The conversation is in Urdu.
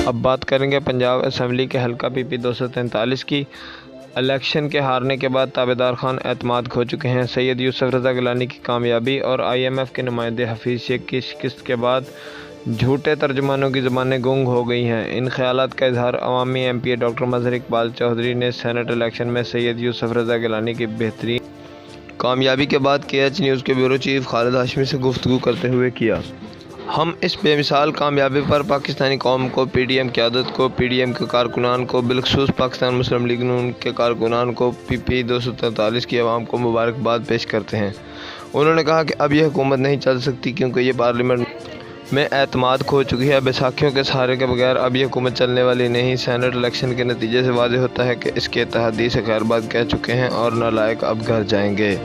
اب بات کریں گے پنجاب اسمبلی کے حلقہ پی پی 243 کی۔ الیکشن کے ہارنے کے بعد تابعدار خان اعتماد کھو چکے ہیں۔ سید یوسف رضا گیلانی کی کامیابی اور آئی ایم ایف کے نمائندے حفیظ شیخ کی شکست کے بعد جھوٹے ترجمانوں کی زبانیں گنگ ہو گئی ہیں۔ ان خیالات کا اظہار عوامی ایم پی ڈاکٹر مظہر اقبال چودھری نے سینٹ الیکشن میں سید یوسف رضا گیلانی کی بہترین کامیابی کے بعد کے ایچ نیوز کے بیورو چیف خالد ہاشمی سے گفتگو کرتے ہوئے کیا۔ ہم اس بے مثال کامیابی پر پاکستانی قوم کو، پی ڈی ایم قیادت کو، پی ڈی ایم کے کارکنان کو، بالخصوص پاکستان مسلم لیگ نون کے کارکنان کو، پی پی 243 کی عوام کو مبارکباد پیش کرتے ہیں۔ انہوں نے کہا کہ اب یہ حکومت نہیں چل سکتی کیونکہ یہ پارلیمنٹ میں اعتماد کھو چکی ہے۔ بیساکھیوں کے سہارے کے بغیر اب یہ حکومت چلنے والی نہیں۔ سینٹ الیکشن کے نتیجے سے واضح ہوتا ہے کہ اس کے اتحادی سے خیر بات کہہ چکے ہیں اور نالائق اب گھر جائیں گے۔